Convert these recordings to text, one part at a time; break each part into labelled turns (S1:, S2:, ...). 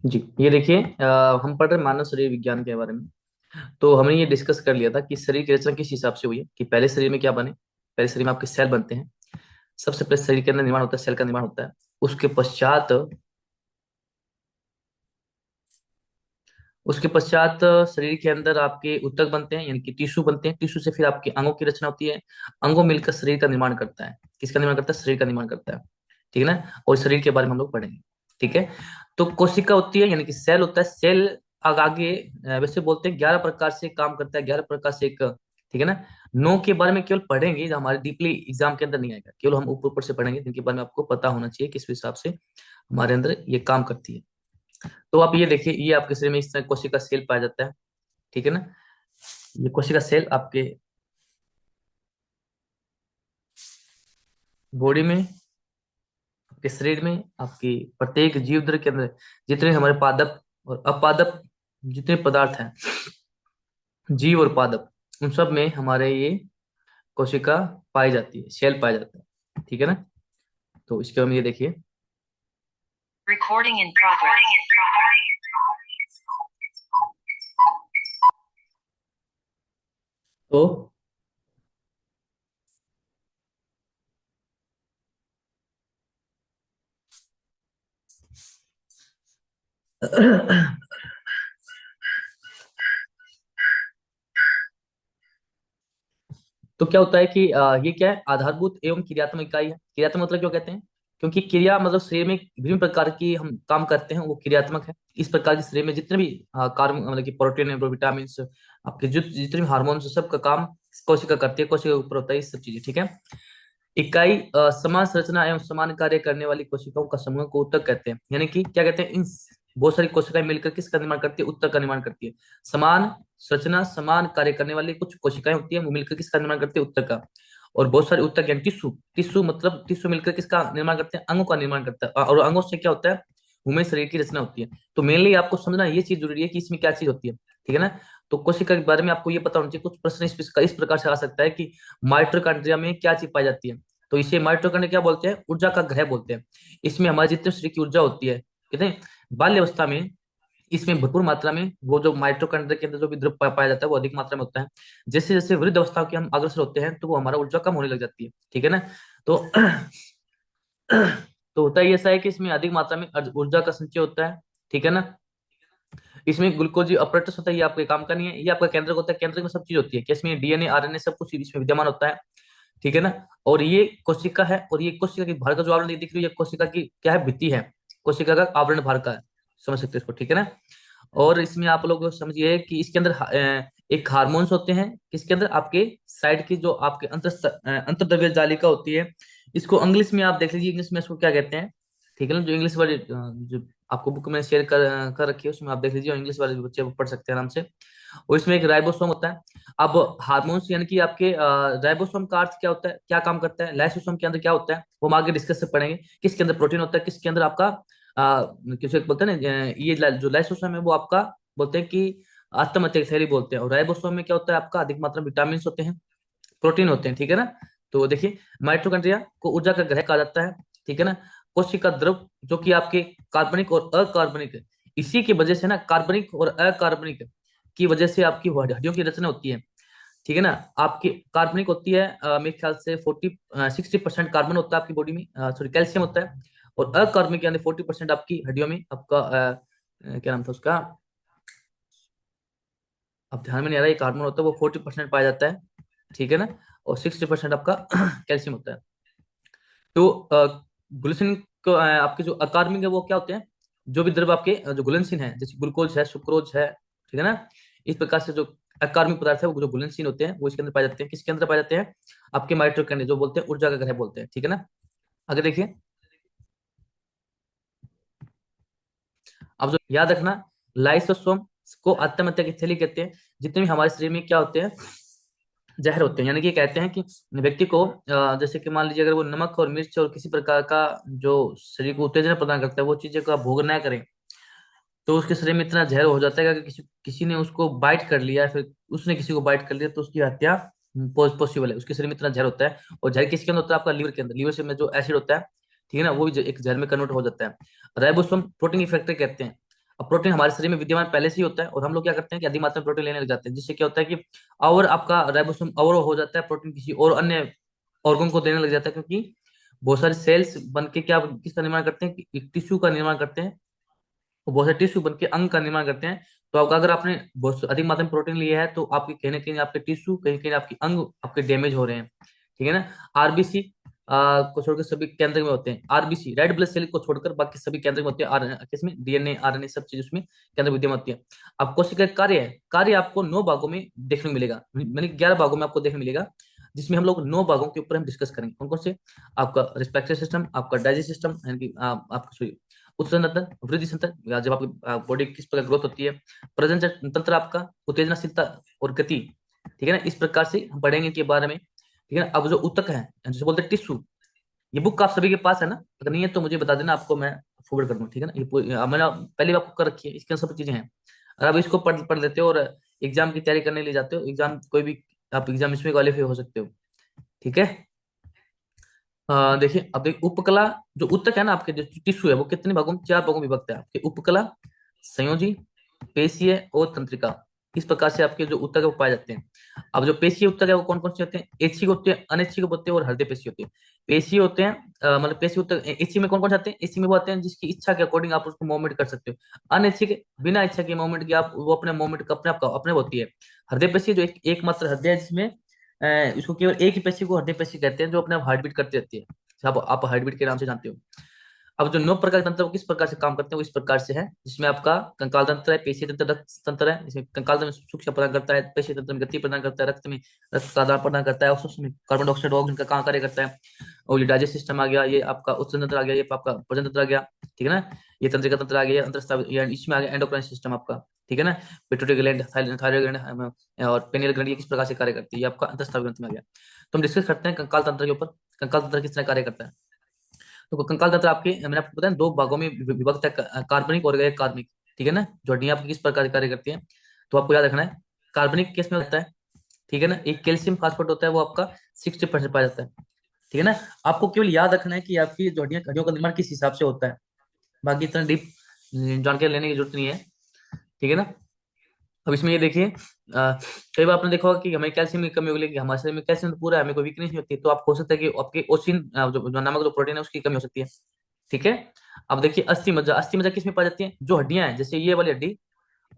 S1: जी, ये देखिए, हम पढ़ रहे हैं मानव शरीर विज्ञान के बारे में। तो हमने ये डिस्कस कर लिया था कि शरीर की रचना किस हिसाब से हुई है, कि पहले शरीर में क्या बने। पहले शरीर में आपके सेल बनते हैं। सबसे पहले शरीर के अंदर निर्माण होता है, सेल का निर्माण होता है। उसके पश्चात उसके पश्चात शरीर के अंदर आपके ऊतक बनते हैं, यानी कि टिश्यू बनते हैं। टिश्यू से फिर आपके अंगों की रचना होती है। अंगों मिलकर शरीर का निर्माण करता है। किसका निर्माण करता है? शरीर का निर्माण करता है। ठीक है ना? और शरीर के बारे में हम लोग पढ़ेंगे। ठीक है। तो कोशिका होती है, यानी कि सेल होता है। सेल आगे वैसे बोलते हैं 11 प्रकार से काम करता है, 11 प्रकार से एक। ठीक है ना? 9 के बारे में केवल पढ़ेंगे, जो हमारे डीपली एग्जाम के अंदर नहीं आएगा। केवल हम ऊपर ऊपर से पढ़ेंगे, जिनके बारे में आपको पता होना चाहिए किस हिसाब से हमारे अंदर ये काम करती है। तो आप ये देखिए, ये आपके शरीर में इस तरह कोशिका सेल पाया जाता है। ठीक है ना? ये कोशिका सेल आपके बॉडी में, आपके शरीर में, आपकी प्रत्येक जीव द्र के अंदर जितने हमारे पादप और अपादप जितने पदार्थ हैं, जीव और पादप, उन सब में हमारे ये कोशिका पाई जाती है, सेल पाया जाता है। ठीक है ना? तो इसके हम ये देखिए।
S2: Recording in progress.
S1: तो तो क्या होता है कि ये क्या है? आधारभूत एवं क्रियात्मक इकाई है। क्रियात्मक मतलब क्यों कहते हैं? क्योंकि क्रिया मतलब शरीर में विभिन्न प्रकार की हम काम करते हैं, वो क्रियात्मक है। इस प्रकार के शरीर में जितने भी कार्य, मतलब कि प्रोटीन है, विटामिन, आपके जो जितने भी हार्मोन्स, सबका काम कोशिका करती है। कोशिका के ऊपर होता है ये सब चीजें। ठीक है। इकाई समान संरचना एवं समान कार्य करने वाली कोशिकाओं का समूह को ऊतक कहते हैं। यानी कि क्या कहते हैं? इन बहुत सारी कोशिकाएं मिलकर किसका निर्माण करती है? ऊतक का निर्माण करती है। समान संरचना, समान कार्य करने वाली कुछ कोशिकाएं होती है, वो मिलकर किसका निर्माण करती है? ऊतक का। और बहुत सारे ऊतक यानी टिश्यू, टिश्यू मतलब टिश्यू मिलकर किसका निर्माण करते हैं? अंगों का निर्माण करता है। और अंगों से क्या होता है? भूमि शरीर की रचना होती है। तो मेनली आपको समझना ये चीज जरूरी है कि इसमें क्या चीज होती है। ठीक है ना? तो कोशिका के बारे में आपको ये पता होना चाहिए। कुछ प्रश्न इस प्रकार से आ सकता है कि माइटोकॉन्ड्रिया में क्या चीज पाई जाती है। तो इसे माइटोकॉन्ड्रिया क्या बोलते हैं? ऊर्जा का ग्रह बोलते हैं। इसमें हमारे जितने शरीर की ऊर्जा होती है, कहते हैं बाल्यावस्था में इसमें भरपूर मात्रा में वो जो माइटोकॉन्ड्रिया के अंदर जो भी द्रव्य पाया जाता है, वो अधिक मात्रा में होता है। जैसे जैसे वृद्ध अवस्था के हम अग्रसर होते हैं, तो वो हमारा ऊर्जा कम होने लग जाती है। ठीक है ना? तो तो होता ही ऐसा है कि इसमें अधिक मात्रा में ऊर्जा का संचय होता है। ठीक है ना? इसमें ग्लूकोज अपरेटस होता है, ये आपके काम का नहीं है। ये आपका केंद्रक होता है। केंद्रक में सब चीज होती है, कि इसमें डीएनए, आरएनए सब कुछ इसमें विद्यमान होता है। ठीक है ना? और ये कोशिका है, और ये कोशिका की भार का जो आवरण ये दिख रही है, ये कोशिका की क्या है? भित्ति है। कोशिका का आवरण भार का है। समझ सकते हैं इसको। ठीक है ना? और इसमें आप लोग समझिए कि इसके अंदर एक हार्मोन्स होते हैं। किसके अंदर? आपके साइड की जो आपके अंतर्द्रव्य जालिका होती है। इसको इंग्लिश में आप देख लीजिए, इंग्लिश में इसको क्या कहते हैं। ठीक है ना? जो इंग्लिश वाली जो आपको बुक में शेयर कर रखी है, उसमें आप देख लीजिए, और इंग्लिश वाले बच्चे पढ़ सकते हैं आराम से। और इसमें एक राइबोसोम होता है। अब हार्मोन्स यानी कि आपके राइबोसोम का अर्थ क्या होता है, क्या काम करता है? लाइसोसोम के अंदर क्या होता है, वो हम आगे डिस्कस से पढ़ेंगे। किसके अंदर प्रोटीन होता है, किसके अंदर आपका किसे बोलते हैं ना, ये जो लाइसोसोम है वो आपका बोलते हैं कि आत्म थैली बोलते हैं। और राइबोसोम में क्या होता है? आपका अधिक मात्रा में विटामिन होते हैं, प्रोटीन होते हैं। ठीक है ना? तो देखिए, माइटोकॉन्ड्रिया को ऊर्जा का ग्रह कहा जाता है। ठीक है ना? कोशिका द्रव जो कि आपके कार्बनिक और अकार्बनिक, इसी की वजह से ना, कार्बनिक और अकार्बनिक की वजह से आपकी हड्डियों की रचना होती है। ठीक है ना? आपकी कार्बनिक होती है मेरे ख्याल से 60% कार्बन होता है आपकी बॉडी में, सॉरी कैल्शियम होता है। और अकार्बनिक यानी 40% आपकी हड्डियों में आपका क्या नाम था उसका, अब ध्यान में नहीं आ रहा। ये कार्बन होता है, वो 40% पाया जाता है। ठीक है ना? और 60% आपका कैल्शियम होता है। तो ग्लूसिन को आपके जो अकार्बनिक है वो क्या होते हैं? जो भी द्रव आपके जो घुलनशील है, जैसे ग्लूकोज है, सुक्रोज है। ठीक है ना? इस प्रकार से जो अकार्बनिक पदार्थ है, वो जो घुलनशील होते हैं, वो इसके अंदर पाए जाते हैं। किसके अंदर पाए जाते हैं? आपके माइटोकॉन्ड्रिया, जो बोलते हैं ऊर्जा का ग्रह बोलते हैं। ठीक है ना? आगे देखिए। अब जो याद रखना, लाइसोसोम को आत्म की थैली कहते हैं। जितने भी हमारे शरीर में क्या होते हैं? जहर होते हैं। यानी कि कहते हैं कि व्यक्ति को जैसे कि मान लीजिए, अगर वो नमक और मिर्च और किसी प्रकार का जो शरीर को उत्तेजना प्रदान करता है, वो चीजें का भोग ना करें, तो उसके शरीर में इतना जहर हो जाता है कि अगर किसी किसी ने उसको बाइट कर लिया, फिर उसने किसी को बाइट कर लिया, तो उसकी हत्या पॉसिबल है। उसके शरीर में इतना जहर होता है। और जहर किसके अंदर होता है? आपका लीवर के अंदर। लीवर से में जो एसिड होता है। ठीक है ना, वो भी एक जहर में कन्वर्ट हो जाता है। राइबोसोम प्रोटीन की फैक्ट्री कहते हैं। अब प्रोटीन हमारे शरीर में विद्यमान पहले से ही होता है, और हम लोग क्या करते हैं कि अधिक मात्रा में प्रोटीन लेने लग जाते हैं, जिससे क्या होता है कि और आपका राइबोसोम और हो जाता है, प्रोटीन किसी और अन्य ऑर्गन को देने लग जाता है, क्योंकि बहुत सारे सेल्स बन के क्या किसका निर्माण करते हैं कि एक टिश्यू का निर्माण करते हैं, वो बहुत सारे टिश्यू बन के अंग का निर्माण करते हैं। तो आपका अगर आपने बहुत अधिक मात्रा में प्रोटीन लिया है तो आपके कहीं ना कहीं आपके टिश्यू, कहीं कहीं आपके अंग आपके डैमेज हो रहे हैं। ठीक है ना। आरबीसी को छोड़कर सभी केंद्र में होते हैं। आरबीसी रेड ब्लड सेल को छोड़कर बाकी सभी केंद्र में होते हैं। किसमें? डीएनए आरएनए सब चीज उसमें केंद्र में विद्यमान होती है। अब कोशिका का कार्य है, कार्य आपको 9 भागों में देखने को मिलेगा, मैंने 11 भागों में आपको देखने मिलेगा, जिसमें हम लोग 9 भागों के ऊपर हम डिस्कस करेंगे। कौन कौन से? आपका रिस्पेक्टिव सिस्टम, आपका डाइजेस्ट सिस्टम, यानी कि आपका उत्सर्जन तंत्र, वृद्धि तंत्र, या जब आपकी बॉडी किस प्रकार ग्रोथ होती है, प्रजनन तंत्र, आपका उत्तेजनाशीलता और गति। ठीक है ना, इस प्रकार से हम पढ़ेंगे इनके बारे में। ठीक है ना। अब जो ऊतक है जिसे बोलते हैं टिश्यू, ये बुक आप सभी के पास है ना? अगर नहीं है तो मुझे बता देना, आपको मैं फॉरवर्ड कर दूँ। ठीक है ना, मैंने पहले भी आपको कर रखी है, इसके अंदर सब चीजें हैं। अगर आप इसको पढ़ पढ़ लेते हो और एग्जाम की तैयारी करने के लिए जाते हो, एग्जाम कोई भी आप एग्जाम इसमें क्वालिफाई हो सकते हो। ठीक है। देखिए, अब देखिए उपकला, जो ऊतक है ना आपके, जो टिश्यू है, वो कितने भागों में? 4 भागों में विभक्त है आपके। उपकला, संयोजी, पेशीय और तंत्रिका। इस प्रकार से आपके जो ऊतक है वो पाए जाते हैं। अब जो पेशीय ऊतक है वो कौन कौन से होते हैं? ऐच्छिक होते हैं, अनैच्छिक होते हैं और हृदय पेशी होते हैं। पेशी होते हैं मतलब पेशी ऊतक ऐच्छिक में कौन कौन से आते हैं? ऐच्छिक में वो आते हैं जिसकी इच्छा के अकॉर्डिंग आप उसको मूवमेंट कर सकते हो। अनैच्छिक बिना इच्छा के मूवमेंट की आप वो अपने मूवमेंट का अपने होती है। हृदय पेशी जो एकमात्र हृदय है, जिसमें इसको केवल एक ही पेशी को हृदय पेशी कहते हैं, जो अपने आप हार्ट बीट करती रहती है। आप हार्ट बीट के नाम से जानते हो। अब जो 9 प्रकार के तंत्र वो किस प्रकार से काम करते हैं? वो इस प्रकार से है, जिसमें आपका कंकाल तंत्र है, पेशीय तंत्र, रक्त तंत्र है। इसमें कंकाल तंत्र में सूक्ष्म प्रदान करता है, पेशीय तंत्र में गति प्रदान करता है, रक्त में रक्त का आदान प्रदान करता है, और सूक्ष्म में कार्बन डाइऑक्साइड ऑक्सीजन का काम कार्य करता है। और ये डाइजेस्ट सिस्टम आ गया, ये आपका उत्सर्जन तंत्र आ गया, ये आपका प्रजनन तंत्र आ गया। ठीक है ना। ये तंत्रिका तंत्र आ गया, अंतस्राव, ये इसमें आ गया एंडोक्राइन सिस्टम आपका। ठीक है ना। पिट्यूटरी ग्लैंड, थायराइड ग्लैंड और पेनियल ग्लैंड, ये किस प्रकार से कार्य करती है, ये आपका अंतस्राव ग्रंथि में आ गया। तो हम डिस्कस करते हैं कंकाल तंत्र के ऊपर। कंकाल तंत्र किस तरह कार्य करता है? तो कंकाल तंत्र आपके, मैंने आपको बताया 2 भागों में विभक्त है, कार्बनिक और गैर कार्बनिक। ठीक है ना। जो हड्डियां आपकी किस प्रकार कार्य करती हैं, तो आपको याद रखना है। कार्बनिक केस में होता है, ठीक है ना, एक कैल्शियम फास्फेट होता है, वो आपका 60% पाया जाता है। ठीक है ना। आपको केवल याद रखना है कि आपकी जो हड्डियों का निर्माण किस हिसाब से होता है, बाकी इतना डीप जानकारी लेने की जरूरत नहीं है। ठीक है ना। अब इसमें ये देखिए, कई बार आपने देखा होगा कि हमें कैल्शियम की कमी हो गई, कि हमारे शरीर में कैल्शियम तो पूरा है, हमें कोई वीकनेस नहीं होती, तो आप हो सकता है कि आपके ओसिन जो नामक जो प्रोटीन है उसकी कमी हो सकती है। ठीक है। अब देखिए अस्थि मज्जा, अस्थि मज्जा किस में पाई जाती है? जो हड्डियां हैं, जैसे ये वाली हड्डी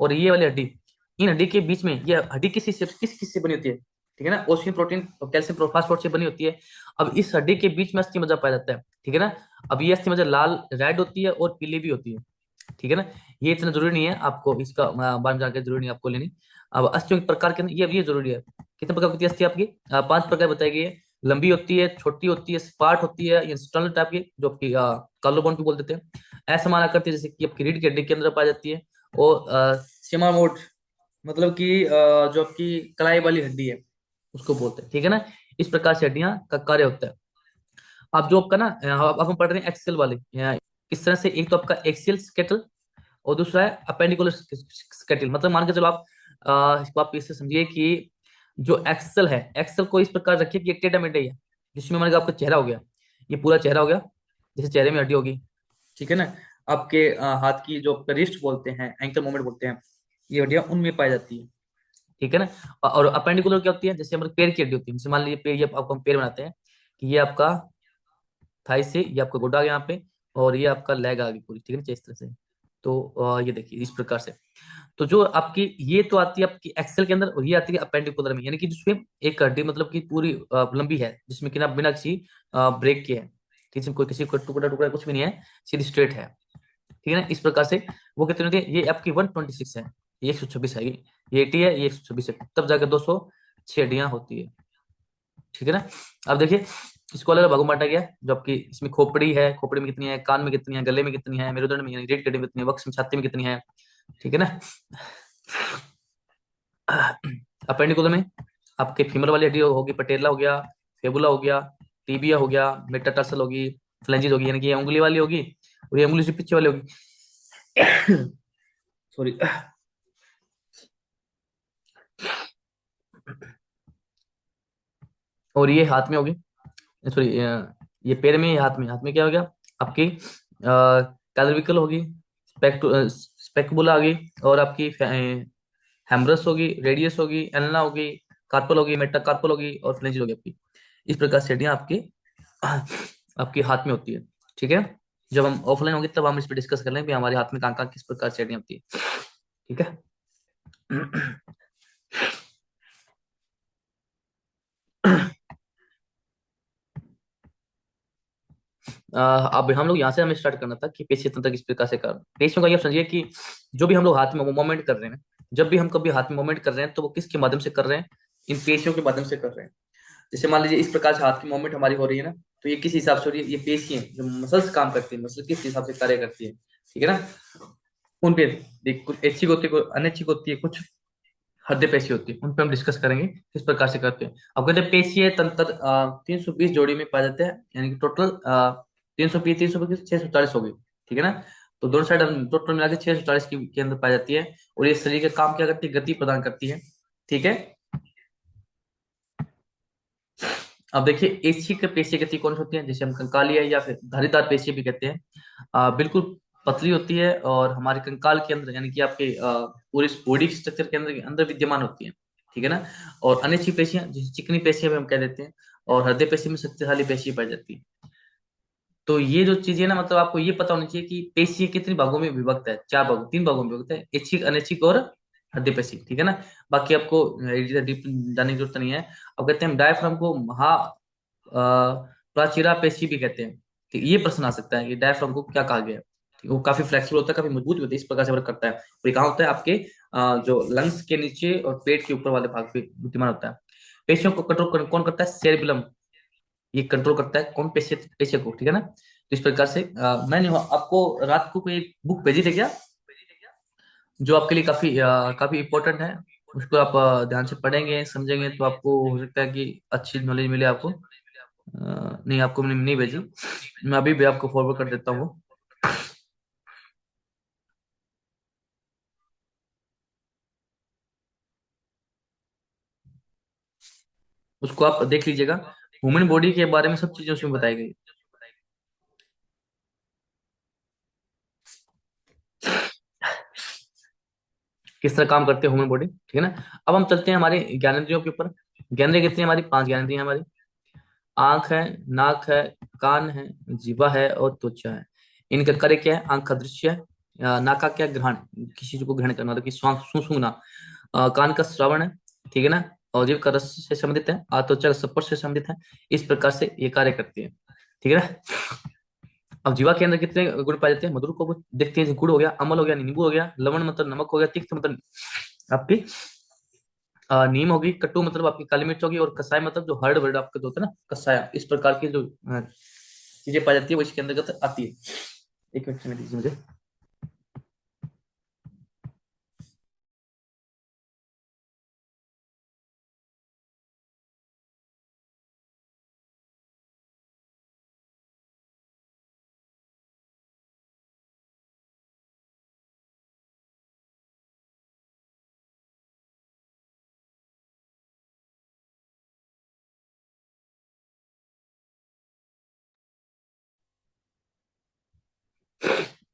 S1: और ये वाली हड्डी, इन हड्डी के बीच में ये हड्डी किस किस से बनी होती है? ठीक है ना, ओसिन प्रोटीन और कैल्शियम फास्फोरेट से बनी होती है। अब इस हड्डी के बीच में अस्थि मज्जा पाया जाता है। ठीक है ना। अब ये अस्थि मज्जा लाल रेड होती है और पीली भी होती है। ठीक है ना। ये इतना जरूरी नहीं है आपको, इसका बारे में जानकारी जरूरी नहीं है आपको लेनी। अब अस्थियों के प्रकार के अंदर ये जरूरी है। कितने प्रकार की अस्थि आपकी? 5 प्रकार बताई गई है। लंबी होती है, छोटी होती है, स्पार्ट होती है, या स्टर्नल टाइप की, जो आपकी कॉलर भी बोल देते हैं। असमान आकृति, जैसे कि आपकी रीढ़ की हड्डी के अंदर पाई जाती है। और सेमामोड, मतलब कि जो आपकी कलाई वाली हड्डी है उसको बोलते हैं। ठीक है ना। इस प्रकार से हड्डियां का कार्य होता है। अब जो आपका ना, अब हम पढ़ रहे हैं एक्सेल वाले, इस तरह से एक तो आपका एक्सियल स्केटल और दूसरा है अपेंडिकुलर स्केटिल। मतलब मान के चलो आप, इसको आप इससे समझिए कि जो एक्सल है, एक्सल को इस प्रकार रखिए कि एक टेढ़ा मेढ़ा ही है, जिसमें मान लो आपका चेहरा हो गया, ये पूरा चेहरा हो गया, जैसे चेहरे में हड्डी होगी। ठीक है ना। आपके हाथ की जो रिस्ट बोलते हैं, एंकल मूवमेंट बोलते हैं, ये हड्डियां उनमें पाई जाती है। ठीक है ना। और अपेंडिकुलर क्या होती है? जैसे हमारे पैर की हड्डी होती है, जैसे मान लीजिए पैर, ये आपको हम पैर बनाते हैं कि ये आपका थाई से, ये आपका गोडा आ गया यहाँ पे, और ये आपका लेग आ गई पूरी। ठीक है ना, इस तरह से। तो ये देखिए इस प्रकार से। तो जो आपकी ये तो आती है आपकी एक्सेल के अंदर, और ये आती है अपेंडिकुलर में, यानी कि जिसमें एक हड्डी मतलब कि पूरी लंबी है, जिसमें कि ना बिना किसी ब्रेक के है, किसी कोई किसी को टुकड़ा टुकड़ा कुछ भी नहीं है, सीधी स्ट्रेट है। ठीक है ना। इस प्रकार से वो कितनी होती है? ये आपकी 126 है, ये 126 है, ये 80 है, ये 126 है, तब जाकर 206 हड्डियां होती है। ठीक है ना। अब देखिए, इसको अलग भागों में बांटा गया है, जो आपकी इसमें खोपड़ी है, खोपड़ी में कितनी है, कान में कितनी है, गले में कितनी है, मेरुदंड में यानी रीढ़ की हड्डी में कितनी है, वक्ष में, छाती में कितनी है। ठीक है ना। अपेंडिकुलर में आपके फीमर वाली हड्डी होगी, पटेला हो गया, फेबुला हो गया, टीबिया हो गया, मेटाटार्सल होगी, फ्लेंजिस होगी, यानी कि ये उंगली वाली होगी, और ये उंगली से पीछे वाली होगी। सॉरी। और ये हाथ में होगी, सॉरी, ये पैर में, ये हाथ में क्या हो गया? आपकी कैलविकल होगी, स्पेक्युला होगी, और आपकी हेमरस होगी, रेडियस होगी, एलना होगी, कार्पल होगी, मेटाकार्पल होगी, और फ्लेंजिल होगी आपकी। इस प्रकार से हड्डियां आपकी आपके हाथ में होती है। ठीक है, जब हम ऑफलाइन होंगे तब हम इस पर डिस्कस कर लेंगे भी हमारे हाथ में कहाँ कहाँ किस प्रकार से हड्डियां होती है। ठीक है। अब हम लोग यहाँ से हमें स्टार्ट करना था कि पेशी तंत्र किस प्रकार से कर। पेशियों का ये समझिए कि जो भी हम लोग हाथ में मूवमेंट कर रहे हैं, जब भी हम कभी हाथ में मूवमेंट कर रहे हैं तो वो किसके माध्यम से कर रहे हैं, इन पेशियों के माध्यम से कर रहे हैं। जैसे मान लीजिए इस प्रकार से हाथ की मूवमेंट हमारी हो रही है ना, तो ये किस हिसाब से हो रही है, ये पेशियां जो मसल्स काम करती है, मसल किस हिसाब से कार्य करती है। ठीक है ना, उन पे देख कुछ ऐच्छिक होती है, कुछ अनैच्छिक होती है, कुछ हृदय पेशी होती है, उन पे हम डिस्कस करेंगे किस प्रकार से करते हैं। अब कहते हैं पेशीय तंत्र 320 जोड़ी में पाए जाते हैं, यानी कि टोटल 320 320 640 हो गई। ठीक है ना, तो दोनों साइड हम टोटल मिला के 640 के अंदर पाई जाती है। और ये शरीर का काम क्या करती है, गति प्रदान करती है। ठीक है, अब देखिए ऐच्छिक पेशी गति कौन सी होती है, जैसे हम कंकाली है या फिर धारीदार पेशी भी कहते हैं। बिल्कुल पतली होती है और हमारे कंकाल के अंदर यानी कि आपके पूरे बॉडी स्ट्रक्चर के अंदर विद्यमान होती है। ठीक है ना, और अनिच्छिक पेशियां जिसे चिकनी पेशियां भी हम कह देते हैं, और हृदय पेशी में शक्तिशाली पेशी पाई जाती है। तो ये जो चीज है ना, मतलब आपको ये पता होनी चाहिए कि पेशी कितने भागों में विभक्त है, चार भागों, तीन भागों में विभक्त है, ऐच्छिक, अनैच्छिक और हृदय पेशी। ठीक है ना, बाकी आपको डीप जाने की जरूरत नहीं है। अब कहते हैं डायफ्राम को महा प्राचीरा पेशी भी कहते हैं। ठीक, ये प्रश्न आ सकता है कि डायफ्राम को क्या कहा गया है। ठीक, वो काफी फ्लेक्सिबल होता है, काफी मजबूत भी होता है, इस प्रकार से वर्क करता है। और ये कहाँ होता है, आपके जो लंग्स के नीचे और पेट के ऊपर वाले भाग पे विद्यमान होता है। पेशियों को कंट्रोल कौन करता है, सेरेबेलम, ये कंट्रोल करता है कौन, पेशे पेशे को। ठीक है ना, तो इस प्रकार से मैंने आपको रात को कोई बुक भेजी थी क्या, जो आपके लिए काफी काफी इंपॉर्टेंट है। उसको आप ध्यान से पढ़ेंगे समझेंगे तो आपको हो सकता है कि अच्छी नॉलेज मिले आपको। नहीं, आपको मैंने नहीं भेजी, मैं अभी भी आपको फॉरवर्ड कर देता हूँ। उसको आप देख लीजिएगा, ह्यूमन बॉडी के बारे में सब चीजें उसमें बताई गई। किस तरह काम करते हैं ह्यूमन बॉडी। ठीक है ना, अब हम चलते हैं हमारे ज्ञानेंद्रियों के ऊपर। ज्ञानेंद्रिय कितनी है हमारी, पांच ज्ञानेंद्रिय हमारी। आंख है, नाक है, कान है, जीवा है और त्वचा है। इनका कार्य क्या है, आंख का दृश्य है, नाक का क्या, ग्रहण, किसी चीज को ग्रहण करना, मतलब कि स्वांग सूंघना। कान का श्रवण है। ठीक है ना, और जीव का रस से संबंधित है, त्वचा का स्पर्श से संबंधित है। इस प्रकार से ये कार्य करती है। ठीक है ना, अब जीवा के अंदर कितने गुण पाए जाते हैं, मधुर को देखते हैं, गुड़ हो गया, अम्ल हो गया, नींबू हो गया, लवण मतलब नमक हो गया, तीक्त मतलब आपकी नीम होगी, कट्टू मतलब आपकी काली मिर्च होगी, और कसाई मतलब जो हर्ड वर्ड आपके जो होता है ना कसाया, इस प्रकार की जो चीजें पाई जाती है वो इसके अंतर्गत आती है। एक मिनट में दीजिए मुझे।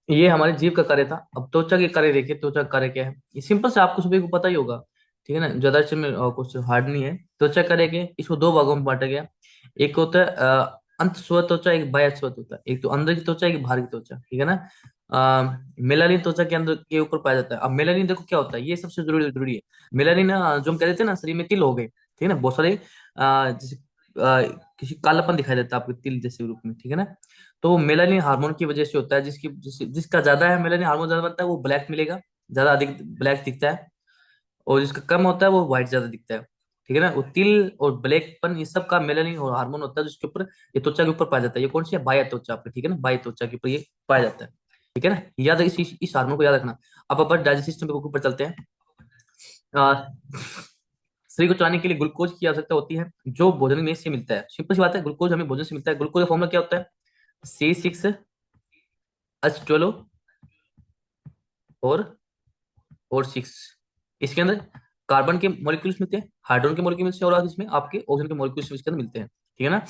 S1: ये हमारे जीव का कार्य था। अब त्वचा के कार्य देखिए, त्वचा का कार्य क्या है, ये सिंपल से आपको सभी को पता ही होगा। ठीक है ना, ज्यादा इसमें कुछ हार्ड नहीं है। त्वचा कार्य क्या है, इसको दो भागों में बांटा गया। एक होता है अंत स्व त्वचा, एक बाह्य स्व त्वचा, एक तो अंदर की त्वचा, एक बाहर की त्वचा। ठीक है ना, मेलानिन त्वचा के अंदर के ऊपर पाया जाता है। अब मेलानिन देखो क्या होता है, ये सबसे जरूरी जरूरी है। मेलानिन जो हम कह देते हैं ना, शरीर में तिल हो गए, ठीक है ना, बहुत सारे जैसे किसी कालापन दिखाई देता है आपके तिल जैसे रूप में। ठीक है ना, तो मेलानिन हार्मोन की वजह से होता है, जिसका ज्यादा है मेलानिन हार्मोन ज्यादा बनता है वो ब्लैक मिलेगा, ज्यादा अधिक ब्लैक दिखता है। और जिसका कम होता है वो व्हाइट ज्यादा दिखता है। ठीक है ना, वो तिल और ब्लैकपन ये सब का मेलानिन और हार्मोन होता है, जिसके ऊपर ये त्वचा के ऊपर पाया जाता है। ये कौन सी है, बाह्य त्वचा पे। ठीक है ना, बाह्य त्वचा के ऊपर ये पाया जाता है। ठीक है ना, याद है इस हार्मोन को याद रखना। अब अपन डाइजेस्ट सिस्टम के ऊपर चलते हैं। अ, शरीर को चलाने के लिए ग्लूकोज की आवश्यकता होती है, जो भोजन में से मिलता है। सिंपल सी बात है, ग्लूकोज हमें भोजन से मिलता है। ग्लूकोज का फॉर्मूला क्या होता है, C6H12 और 6। इसके अंदर कार्बन के मॉलिक्यूल्स मिलते हैं, हाइड्रोजन के मॉलिक्यूल्स मिलते हैं, और इसमें आपके ऑक्सीजन के मॉलिक्यूल्स इसके अंदर मिलते हैं। ठीक है ना,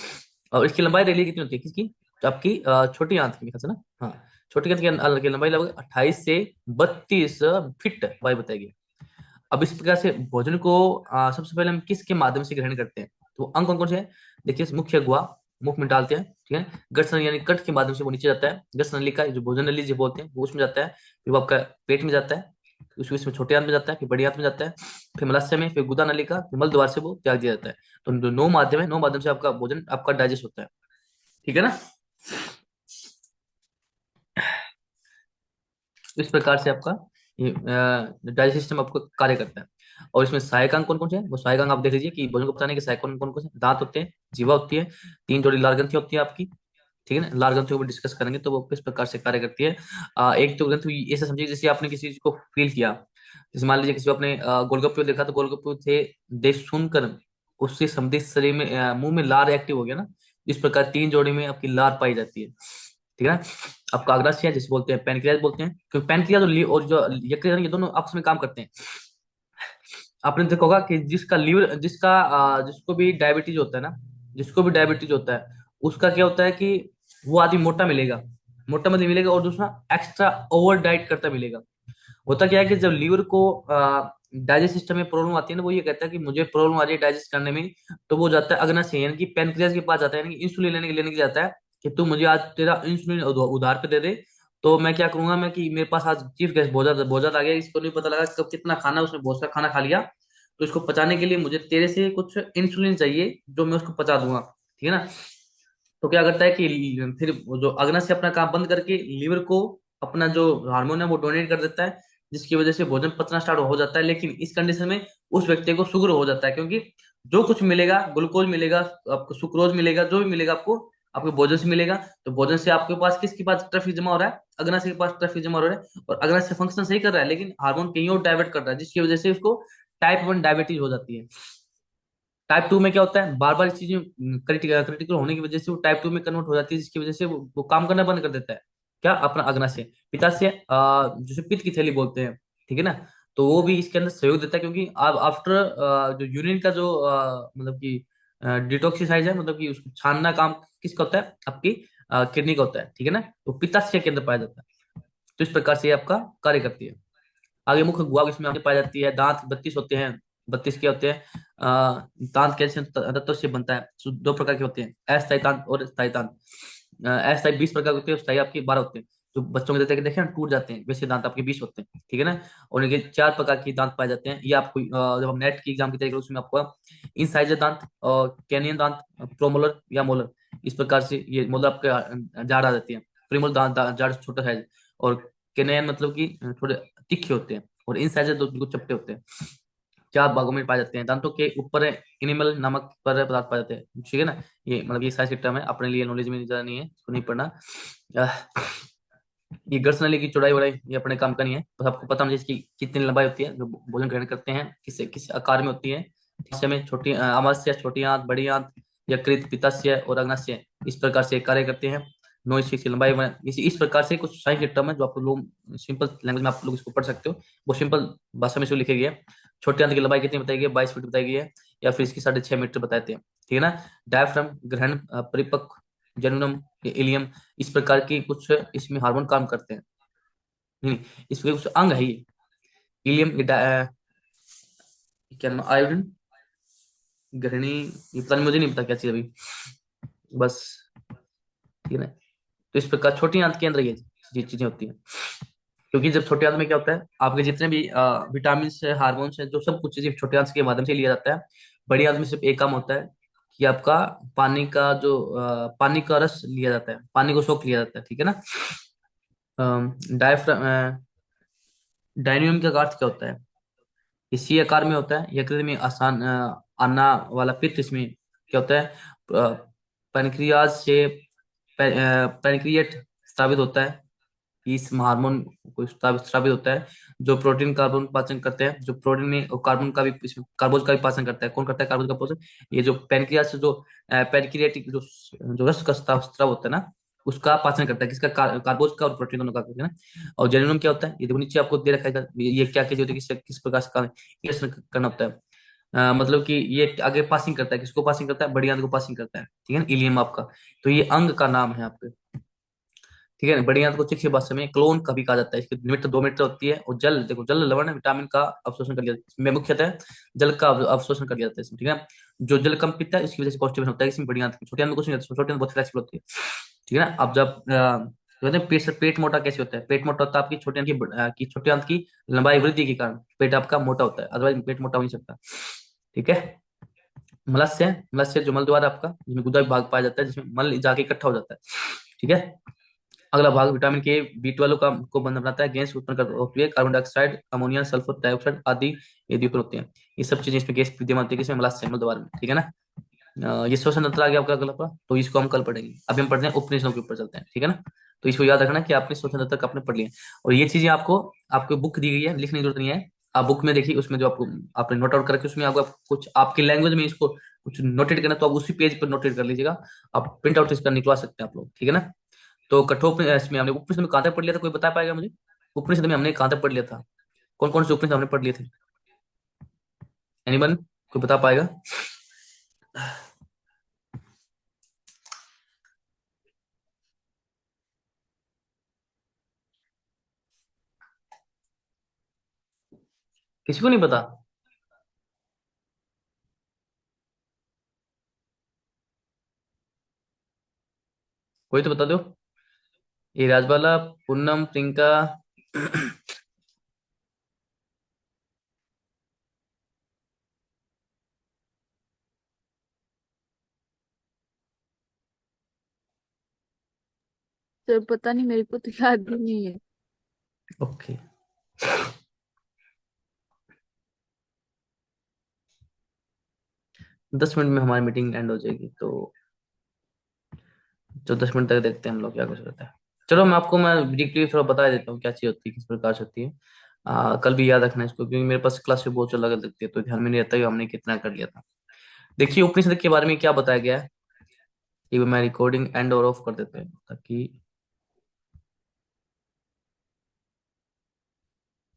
S1: और इसकी लंबाई रेडियली कितनी होती है, किसकी, जो आपकी छोटी आंत की ख्याल से ना, हाँ, छोटी आंत की लंबाई लगभग 28 से 32 फीट वायु बताएगी। अब इस प्रकार से भोजन को सबसे पहले हम किसके माध्यम से ग्रहण करते हैं? तो अंग कौन कौन से हैं? देखिए, मुख्य गुहा मुख में डालते हैं, ठीक है। गट्स यानी कट के माध्यम से वो नीचे जाता है, गट्स नलिका जो भोजन नली जो बोलते हैं वो उसमें जाता है, फिर वो आपका पेट में जाता है, उसमें इसमें छोटे आंत में जाता है, फिर बड़ी आंत में जाता है, फिर मलाशय में, फिर गुदा नलिका, फिर मल द्वार से वो त्याग दिया जाता है। तो जो 9 माध्यम है, 9 माध्यम से आपका भोजन आपका डाइजेस्ट होता है, ठीक है ना। इस प्रकार से आपका ये डाइजेस्ट सिस्टम आपको कार्य करता है। और इसमें सहायक अंग कौन कौन से हैं? वो सहायक अंग आप देख लीजिए कि भोजन को पचाने के सहायक कौन कौन कौन से? दांत होते हैं, जीवा होती है, 3 जोड़ी लार ग्रंथि होती है आपकी, ठीक है ना। लार ग्रंथियों को डिस्कस करेंगे तो वो किस प्रकार से कार्य करती है। एक तो ग्रंथि ऐसा समझिए जैसे आपने किसी चीज को फील किया, जैसे मान लीजिए किसी को आपने गोलगप्पे देखा, तो गोलगप्पे थे देख सुनकर उससे संबंधित शरीर में मुंह में लार एक्टिव हो गया ना। इस प्रकार 3 जोड़ी में आपकी लार पाई जाती है, ठीक है ना। आपका अग्नाशय जिसे बोलते हैं, पैनक्रियाज बोलते हैं, क्योंकि पैनक्रियाज और जो यकृत है, ये दोनों आपस में काम करते हैं। आपने देखा होगा कि जिसका लीवर जिसको भी डायबिटीज होता है ना, जिसको भी डायबिटीज होता है, उसका क्या होता है कि वो आदमी मोटा मिलेगा, मोटा मतलब मिलेगा, और दूसरा एक्स्ट्रा ओवर डाइट करता मिलेगा। होता क्या है कि जब लीवर को डाइजेस्ट सिस्टम में प्रॉब्लम आती है ना, वो ये कहता है कि मुझे प्रॉब्लम आ रही है डाइजेस्ट करने में, तो वो जाता है अग्नाशय यानी कि पैनक्रियाज के पास जाता है, यानी कि इंसुलिन लेने के लिए जाता है कि तू मुझे आज तेरा इंसुलिन उधार पे दे दे। तो मैं क्या करूंगा, मैं कि मेरे पास आज चीफ गेस्ट बहुत ज्यादा आ गया, इसको नहीं पता लगा कब कितना खाना, उसने बहुत सा खाना खा लिया, तो इसको पचाने के लिए मुझे तेरे से कुछ इंसुलिन चाहिए जो मैं उसको पचा दूंगा, ठीक है ना। तो क्या करता है कि फिर वो जो अग्नस से अपना काम बंद करके लीवर को अपना जो हार्मोन है वो डोनेट कर देता है, जिसकी वजह से भोजन पचना स्टार्ट हो जाता है। लेकिन इस कंडीशन में उस व्यक्ति को शुगर हो जाता है, क्योंकि जो कुछ मिलेगा, ग्लूकोज मिलेगा, आपको सुक्रोज मिलेगा, जो भी मिलेगा आपको आपके भोजन से मिलेगा। तो भोजन से आपके पास किसके पास ट्रैफिक जमा हो रहा है? अग्नाशय के पास ट्रैफिक जमा हो रहा है, और अग्नाशय फंक्शन सही कर रहा है, लेकिन हार्मोन कहीं और डाइवर्ट कर रहा है, जिसकी वजह से उसको टाइप 1 डायबिटीज हो जाती है। टाइप 2 में क्या होता है, बार बार चीजें क्रिटिकल होने की वजह से वो टाइप 2 में कन्वर्ट हो जाती है, जिसकी वजह से वो काम करना बंद कर देता है। क्या? अपना अग्नाशय। पित्ताशय जिसे पित्त की थैली बोलते हैं, ठीक है ना। तो वो भी इसके अंदर सहयोग देता है, क्योंकि अब आफ्टर जो यूरिन का जो मतलब कि डिटॉक्सिसाइज है, मतलब कि उसको छानना काम किसका होता है? आपकी किडनी का होता है, ठीक है ना। तो पित्ताशय के अंदर पाया जाता है। तो इस प्रकार से ये आपका कार्य करती है। आगे मुख्य गुहा इसमें आपके पाई जाती है। दांत 32 होते हैं। 32 क्या होते हैं? दांत कैल्शियम तत्व से बनता है। 2 प्रकार के होते हैं, अस्थायी दांत और स्थायी दांत। अस्थायी 20 प्रकार के होते हैं, स्थायी आपके 12 होते हैं। जो बच्चों के देखे देखे ना टूट जाते हैं, वैसे दांत आपके 20 होते हैं, ठीक है ना। और इनके 4 प्रकार के दांत पाए जाते हैं। ये आपको जब हम नेट की एग्जाम की तैयारी करें उसमें आपको इंसाइजर दांत और कैनियन दांत, प्रोमोलर या मोलर, इस प्रकार से ये मोलर आपके जाड़ आ जाती है। प्रीमोलर दांत जाड़ छोटा है, और कैनियन मतलब कि थोड़े तीखे होते हैं, और इंसाइजर दो बिल्कुल चपटे होते हैं। 4 भागों में पाए जाते हैं। दांतों के ऊपर इनिमल नामक पर पदार्थ पाए जाते हैं, ठीक है ना। ये मतलब ये साइंस टर्म है, अपने लिए नॉलेज में ज्यादा नहीं है, इसको नहीं पढ़ना। अह, ये गर्स नली की चौड़ाई वड़ाई ये अपने काम का नहीं है, बस आपको पता होना चाहिए इसकी कितनी लंबाई होती है, जो भोजन ग्रहण करते हैं किस किस आकार में होती है। हिस्से में छोटी अमाशय, छोटी आंत, बड़ी आंत, यकृत, पित्ताशय और अग्नाशय इस प्रकार से कार्य करते हैं। 9 इंच की लंबाई में इस प्रकार से कुछ साइंस टर्म है जो आप लोग सिंपल लैंग्वेज में आप लोग इसको पढ़ सकते हो, वो सिंपल भाषा में इसको लिखे गए हैं। छोटे आंत की लंबाई कितनी बताई गई है? 22 फीट बताई गई है, या फिर इसकी 6.5 मीटर बताते हैं, ठीक है ना। डायफ्राम, ग्रहण, परिपक्व, जेनुनम, इलियम, इस प्रकार की कुछ इसमें हार्मोन काम करते हैं। नहीं नहीं, इसके कुछ अंग है ये। इलियम, क्या नाम, आयोडीन, ग्रहणी, ये पता नहीं, मुझे नहीं पता क्या चीज अभी, बस, ठीक है ना। तो इस प्रकार छोटी आंत के अंदर ये चीजें होती हैं। क्योंकि जब छोटे आंत में क्या होता है, आपके जितने भी विटामिन है, हार्मोन्स है, जो सब कुछ चीजें छोटे आंत के माध्यम से लिया जाता है। बड़ी आंत में सिर्फ एक काम होता है कि आपका पानी का रस लिया जाता है, पानी को सोख लिया जाता है, ठीक है ना। डायफ्राम, डायनियम का अर्थ क्या होता है? इसी आकार में होता है, यकृत में आसान आना वाला पित्त इसमें क्या होता है? पैनक्रियाज से पैनक्रिएट स्रावित होता है। इस हार्मोन को स्रावित होता है, जो प्रोटीन कार्बन पाचन करते हैं, जो प्रोटीन में और कार्बन का भी कार्बोज का भी पाचन करता है। कौन करता है कार्बोज का पाचन? ये जो पैनक्रियास से जो पैनक्रियाटिक जो रस का स्राव होता है ना, उसका पाचन करता है, किसका? कार्बोज का और प्रोटीन दोनों का, है ना। और जेनुनम क्या होता है? ये देखो नीचे आपको दे रखा है, ये क्या चीज होती है, किस प्रकार से करना होता है। मतलब कि ये आगे पासिंग करता है, किसको पासिंग करता है, बड़ी आंत को पासिंग करता है, ठीक है ना, इलियम आपका। तो ये अंग का नाम है आपके, ठीक है ना। बड़ी आंत को चिकित्सीय भाषा में क्लोन कभी कहा जाता है। इसकी लिमिट 2 मीटर होती है। और जल, देखो जल लवण विटामिन का अवशोषण कर लिया जाता है इसमें, मुख्यतः जल का अवशोषण कर लिया जाता है इसमें, ठीक है। जो जल कम पीता है इसकी वजह से कॉन्स्टिपेशन होता है इसमें। बड़ी आंत में, छोटी आंत में कुछ नहीं होता, छोटी आंत बहुत फ्लेक्सिबल होती है, ठीक है ना। अब जब कहते हैं पेट पेट मोटा कैसे होता है, पेट मोटा होता है आपकी छोटी आंत की छोटी आंत की लंबाई वृद्धि के कारण पेट आपका मोटा होता है, अदरवाइज पेट मोटा हो नहीं सकता, ठीक है। मलस्य, मलस्य जो मल द्वार आपका, जिसमें गुदा विभाग पाया जाता है, जिसमें मल जाके इकट्ठा हो जाता है, ठीक है। अगला भाग विटामिन के B12 का को बंध बनाता है, गैस उत्पन्न कर होती है, carbon dioxide, ammonia, sulphur dioxide आदि यदि उत्पन्न होती है। ये सब चीजें इसमें गैस विद्यमान होती है किसमें, मलस्य मल द्वार में, ठीक है ना। ये श्वसन तंत्र आ गया आपका अगला का, तो इसको हम कल पढ़ेंगे। अभी हम पढ़ते हैं उपनिषदों के ऊपर चलते हैं, ठीक है ना। तो इसको याद रखना कि आपने श्वसन तंत्र आपने पढ़ लिया। और ये चीजें आपको आपको बुक दी गई है, लिखने की जरूरत नहीं है। आप बुक में देखिए, उसमें जो आपको आपने नोट आउट करके उसमें आपको कुछ आपकी लैंग्वेज में इसको कुछ नोटेट करना, तो आप उसी पेज पर नोटेट कर लीजिएगा। आप प्रिंट आउट इसका निकलवा सकते हैं आप लोग, ठीक है ना। तो कठोप इसमें हमने उपनिषद में कहाँ तक पढ़ लिया था, कोई बता पाएगा मुझे। उपनिषद में हमने कहाँ तक पढ़ लिया था, कौन कौन से उपनिषद हमने पढ़ लिए थे, एनीवन, कोई बता पाएगा। किसी को नहीं पता, कोई तो बता दो। ये राजबाला, पूनम, प्रियंका।
S3: सर पता नहीं, मेरे को तो याद भी नहीं है।
S1: ओके, 10 मिनट में हमारी मीटिंग एंड हो जाएगी, तो जो 10 मिनट तक देखते हैं हम लोग क्या कुछ रहता है। चलो मैं ब्रीफली थोड़ा बता देता हूँ क्या चीज होती है, किस प्रकार से होती है। कल भी याद रखना इसको, क्योंकि मेरे पास क्लास में बहुत अलग लगती है, तो ध्यान में नहीं रहता कि हमने कितना कर लिया था। देखिए उपनिषद के बारे में क्या बताया गया है, एक बार मैं रिकॉर्डिंग एंड और ऑफ कर देते हैं ताकि